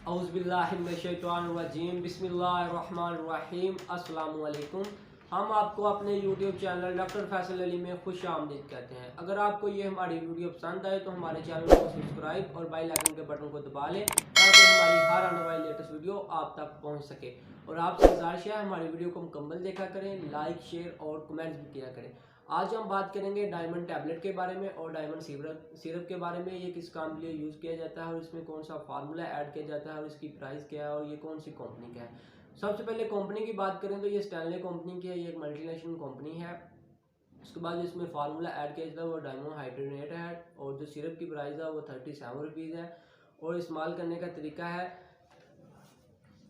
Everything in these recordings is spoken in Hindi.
औज़ुबिल्लाहिमिनश्शैतानिर्रजीम बिस्मिल्लाहिर्रहमानिर्रहीम अस्सलामु अलैकुम। हम आपको अपने YouTube channel doctor Faisal Ali में खुश आमदीद कहते हैं। अगर आपको ये हमारी वीडियो पसंद आए तो हमारे चैनल को सब्सक्राइब और बेल आइकन के बटन को दबा लें ताकि हमारी हर आने वाली लेटेस्ट वीडियो आप तक पहुंच सके। और आपसे गुजारिश है हमारी वीडियो को मुकम्मल देखा करें, लाइक शेयर और कमेंट्स भी किया करें। आज हम बात करेंगे डायमंड टैबलेट के बारे में और डायमंड सिरप के बारे में। ये किस काम के लिए यूज़ किया जाता है और इसमें कौन सा फार्मूला ऐड किया जाता है और इसकी प्राइस क्या है और ये कौन सी कंपनी का है। सबसे पहले कंपनी की बात करें तो ये स्टैनले कंपनी की है, ये एक मल्टीनेशनल कंपनी है। उसके बाद इसमें फार्मूला ऐड किया जाता है वो डायमोहाइड्रेट है और जो सिरप की प्राइस है वो 37 रुपीज़ है। और इस्तेमाल करने का तरीका है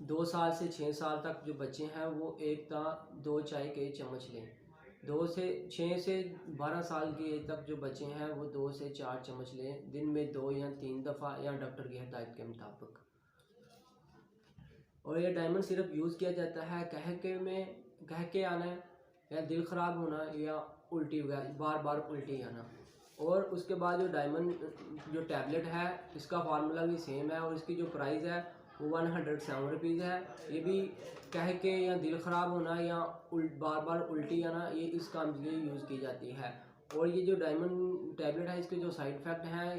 2 साल से 6 साल तक जो बच्चे हैं वो एक ता 2 चाय के चम्मच लें। 6 से 12 साल की एज तक जो बच्चे हैं वो 2 से 4 चम्मच लें, दिन में 2 या 3 दफ़ा या डॉक्टर की हिदायत के मुताबिक। और ये डायमंड सिरप यूज़ किया जाता है कह के आना या दिल ख़राब होना या उल्टी वगैरह बार बार उल्टी आना। और उसके बाद जो डायमंड जो टैबलेट है इसका फार्मूला भी सेम है और इसकी जो प्राइस है वो 107 रुपीज़ है। ये भी कह के या दिल ख़राब होना या बार बार उल्टी आना ये इस काम के लिए यूज़ की जाती है। और ये जो डायमंड टैबलेट है इसके जो साइड इफ़ेक्ट हैं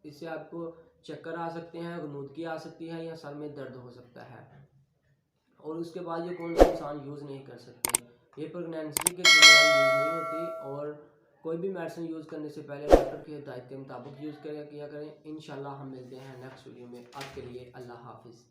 इससे आपको चक्कर आ सकते हैं, गनूदगी आ सकती है या सर में दर्द हो सकता है। और उसके बाद ये कौन सा इंसान यूज़ नहीं कर सकते। ये प्रेगनेंसी के दौरान यूज़ नहीं होती और कोई भी मेडिसिन यूज़ करने से पहले डॉक्टर की हिदायत के मुताबिक यूज़ किया करें। इंशाल्लाह हम मिलते हैं नेक्स्ट वीडियो में। आज के लिए अल्लाह हाफिज़।